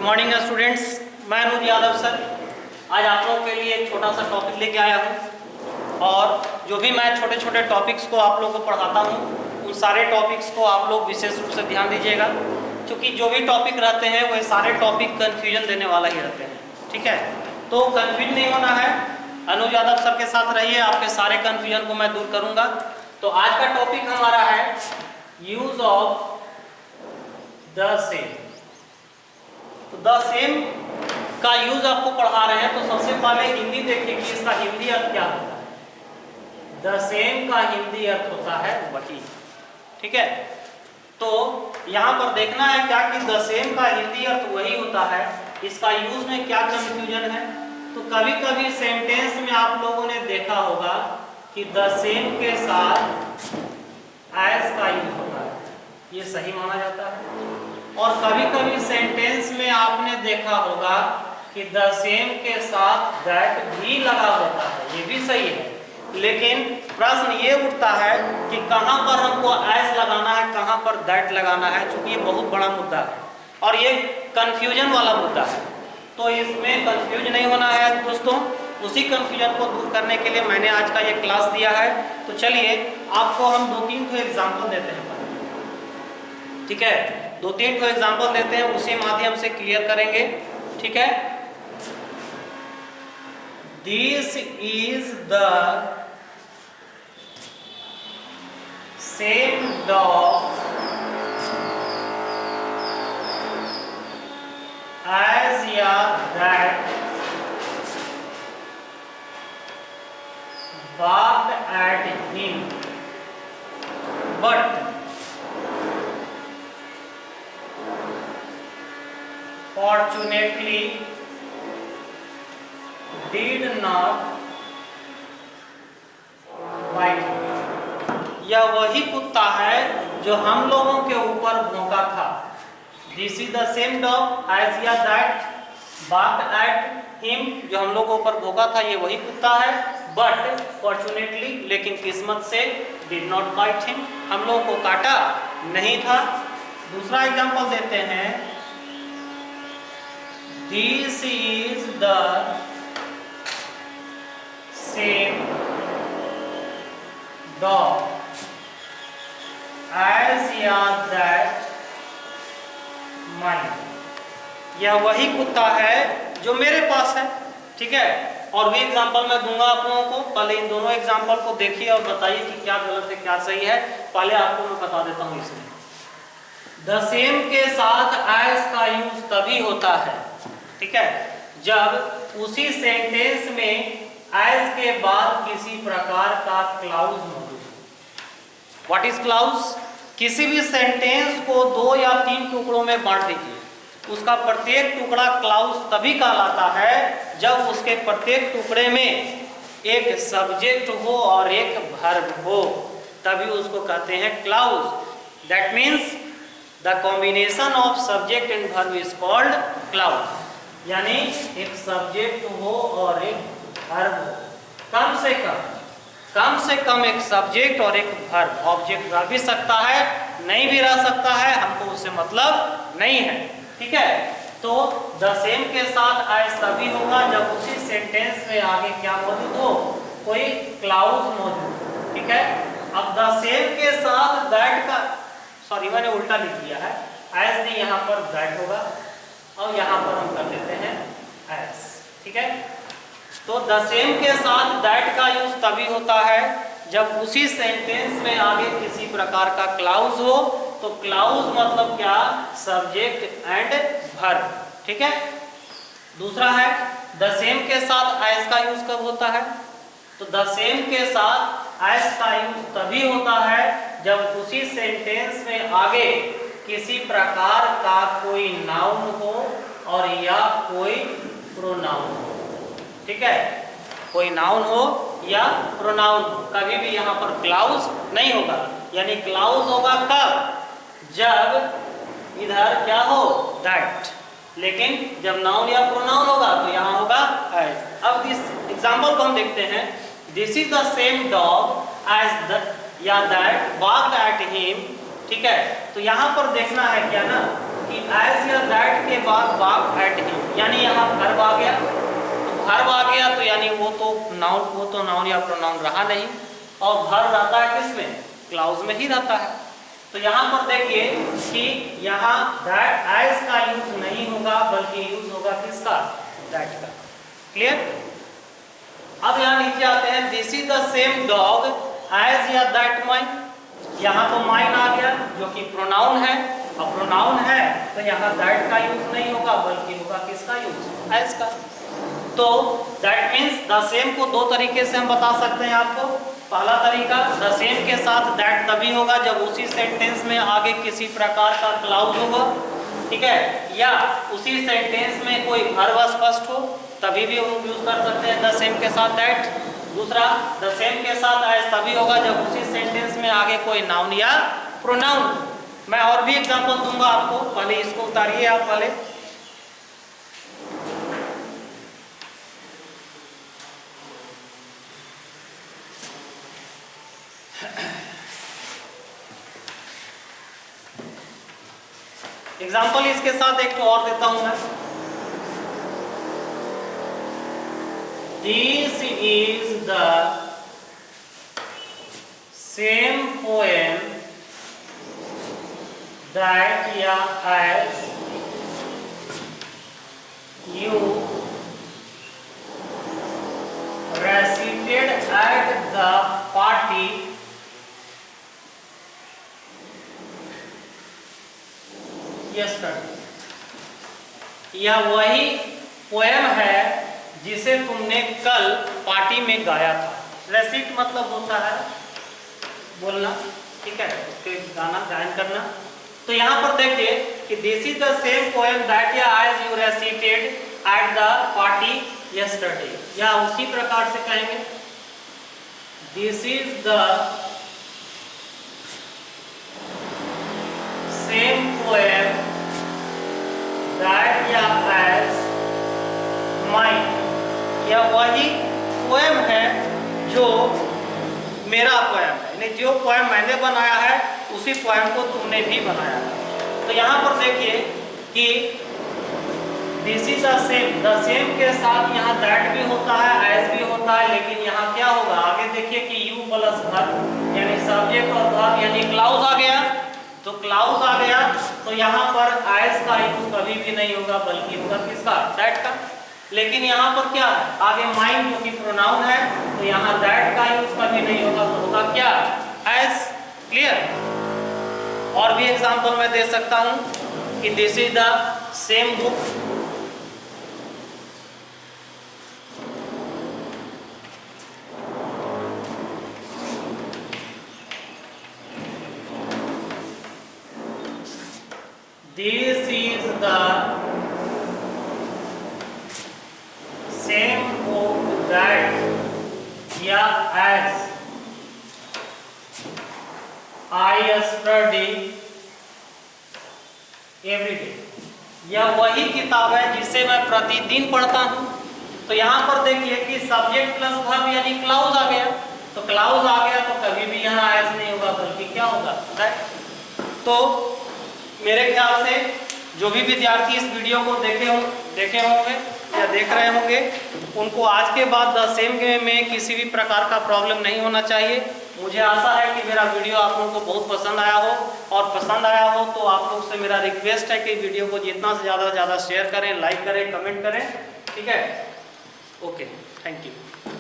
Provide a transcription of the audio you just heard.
Good morning students, मैं अनुज Yadav sir आज आप लोगों के लिए एक छोटा सा टॉपिक लेके आया हूँ। और जो भी मैं छोटे छोटे टॉपिक्स को आप लोगों को पढ़ाता हूँ उन सारे टॉपिक्स को आप लोग विशेष रूप से ध्यान दीजिएगा, क्योंकि जो भी टॉपिक रहते हैं वह सारे टॉपिक कन्फ्यूजन देने वाला ही रहते हैं। ठीक है, तो कन्फ्यूज नहीं होना है, अनुज यादव सर के साथ रहिए, आपके सारे कन्फ्यूजन को मैं दूर करूँगा। तो आज का टॉपिक हमारा है यूज ऑफ द सेम। तो द सेम का यूज आपको पढ़ा रहे हैं, तो सबसे पहले हिंदी देखिए कि इसका हिंदी अर्थ क्या होता है। द सेम का हिंदी अर्थ होता है वही। ठीक है, तो यहाँ पर देखना है क्या कि द सेम का हिंदी अर्थ वही होता है, इसका यूज में क्या कंफ्यूजन है। तो कभी कभी सेंटेंस में आप लोगों ने देखा होगा कि द सेम के साथ एज का यूज होता है, ये सही माना जाता है। और कभी कभी सेंटेंस में आपने देखा होगा कि द सेम के साथ दैट भी लगा होता है, ये भी सही है। लेकिन प्रश्न ये उठता है कि कहाँ पर हमको एज लगाना है, कहाँ पर दैट लगाना है, क्योंकि ये बहुत बड़ा मुद्दा है और ये कंफ्यूजन वाला मुद्दा है। तो इसमें कंफ्यूज नहीं होना है दोस्तों। उसी कंफ्यूजन को दूर करने के लिए मैंने आज का ये क्लास दिया है। तो चलिए आपको हम 2-3 ठो एग्जाम्पल देते हैं। ठीक है, 2-3 ठो एग्जाम्पल देते हैं, उसी माध्यम से क्लियर करेंगे। ठीक है, this is the same dog as या that barked at him but fortunately did not bite him। यह वही कुत्ता है जो हम लोगों के ऊपर भौंका था। This is the same dog as या that barked at him, जो हम लोग के ऊपर भौंका था, ये वही कुत्ता है। But fortunately, लेकिन किस्मत से did not bite him, हम लोगों को काटा नहीं था। दूसरा एग्जांपल देते हैं, This is the same dog as या that mine, यह वही कुत्ता है जो मेरे पास है। ठीक है, और भी एग्जांपल मैं दूंगा आप लोगों को, पहले इन दोनों एग्जांपल को देखिए और बताइए कि क्या गलत है क्या सही है। पहले आपको मैं बता देता हूं। इसमें द सेम के साथ एज का यूज तभी होता है, ठीक है, जब उसी सेंटेंस में एज के बाद किसी प्रकार का क्लाउज मौजूद हो। What is clause? किसी भी सेंटेंस को 2 या 3 टुकड़ों में बांट दीजिए, उसका प्रत्येक टुकड़ा क्लाउज तभी कहलाता है जब उसके प्रत्येक टुकड़े में एक सब्जेक्ट हो और एक वर्ब हो, तभी उसको कहते हैं clause. That means the combination of subject and verb is called clause. यानी एक सब्जेक्ट हो और एक वर्ब हो, कम से कम एक सब्जेक्ट और एक वर्ब। ऑब्जेक्ट रह भी सकता है, नहीं भी रह सकता है, हमको उससे मतलब नहीं है। ठीक है, तो द सेम के साथ एज तभी होगा जब उसी सेंटेंस में आगे क्या मौजूद हो, कोई क्लाउज मौजूद। ठीक है, अब द सेम के साथ दैट का, सॉरी मैंने उल्टा लिख दिया है, एज नहीं, यहाँ पर दैट होगा और यहाँ पर हम कर लेते हैं एज। ठीक है, तो द सेम के साथ दैट का यूज तभी होता है जब उसी सेंटेंस में आगे किसी प्रकार का क्लाउज हो। तो क्लाउज मतलब क्या? Subject and verb. ठीक है, दूसरा है द सेम के साथ एज का यूज कब होता है? तो द सेम के साथ एज का यूज तभी होता है जब उसी सेंटेंस में आगे किसी प्रकार का कोई नाउन हो और या कोई प्रोनाउन हो। ठीक है, कोई नाउन हो या प्रोनाउन हो, कभी भी यहाँ पर क्लाउज नहीं होगा। यानी क्लाउज होगा कब? जब इधर क्या हो? दैट। लेकिन जब नाउन या प्रोनाउन होगा तो यहाँ होगा एज। अब दिस एग्जांपल को हम देखते हैं। This is the same dog as the या दैट बार्क्ड एट हिम। ठीक है, तो यहाँ पर देखना है क्या ना कि एज या दैट के बाद वर्ब एट हिम, यानी यहाँ वर्ब आ गया, तो वर्ब आ गया तो यानी वो तो नाउन या प्रोनाउन रहा नहीं, और वर्ब रहता है किसमें, क्लाउज में ही रहता है। तो यहाँ पर देखिए कि यहाँ दैट एज का यूज नहीं होगा बल्कि यूज होगा किसका, दैट का। क्लियर। अब यहाँ नीचे आते हैं, this is the same dog as या दैट माइन, यहाँ तो माइन आ गया जो कि प्रोनाउन है, और प्रोनाउन है तो यहाँ दैट का यूज नहीं होगा बल्कि होगा किसका यूज, एज का। तो दैट मीन्स द सेम को दो तरीके से हम बता सकते हैं आपको। पहला तरीका, द सेम के साथ दैट तभी होगा जब उसी सेंटेंस में आगे किसी प्रकार का क्लाउज होगा, ठीक है, या उसी सेंटेंस में कोई वर्ब स्पष्ट हो, तभी भी हम यूज कर सकते हैं द सेम के साथ दैट। दूसरा, द सेम के साथ एज तभी होगा जब उसी सेंटेंस में आगे कोई नाउन या प्रोनाउन। मैं और भी एग्जांपल दूंगा आपको, पहले इसको उतारिए आप पहले। एग्जाम्पल इसके साथ एक तो और देता हूं मैं। This is the same poem that या as you recited at the party yesterday। यह वही पोएम है जिसे तुमने कल पार्टी में गाया था। रेसिट मतलब होता है बोलना, ठीक है, उसके गाना गायन करना। तो यहाँ पर देखिए कि this is the same poem that या as you recited at the party yesterday, या उसी प्रकार से कहेंगे this is the same poem that या एज माइन, यह वही पोएम है जो मेरा पोएम है, यानी जो पोएम मैंने बनाया है उसी पोएम को तुमने भी बनाया है। तो यहाँ पर देखिए कि दिस इज द सेम के साथ यहाँ दैट भी होता है, एज भी होता है, लेकिन यहाँ क्या होगा, आगे देखिए कि यू प्लस वर्ब यानी सब्जेक्ट और वर्ब यानी क्लाउज आ गया। तो क्लाउज आ गया तो यहाँ पर एज का यूज कभी भी नहीं होगा बल्कि होगा किसका, दैट का। लेकिन यहाँ पर क्या है, आगे माइन जो कि प्रोनाउन है, तो यहाँ दैट का यूज कभी नहीं होगा, तो होगा क्या, एज। क्लियर। और भी एग्जांपल मैं दे सकता हूँ कि this is the same book, this is the same book that या as I study every day, यह वही किताब है जिसे मैं प्रतिदिन पढ़ता हूँ। तो यहाँ पर देखिए कि सब्जेक्ट प्लस वर्ब यानी क्लाउज आ गया, तो क्लाउज आ गया तो कभी भी यहाँ एज नहीं होगा बल्कि क्या होगा, दैट। तो मेरे ख्याल से जो भी विद्यार्थी इस वीडियो को देखे होंगे या देख रहे होंगे, उनको आज के बाद द सेम में किसी भी प्रकार का प्रॉब्लम नहीं होना चाहिए। मुझे आशा है कि मेरा वीडियो आप लोगों को बहुत पसंद आया हो, और पसंद आया हो तो आप लोग से मेरा रिक्वेस्ट है कि वीडियो को जितना से ज़्यादा शेयर करें, लाइक करें, कमेंट करें, ठीक है। Okay, thank you.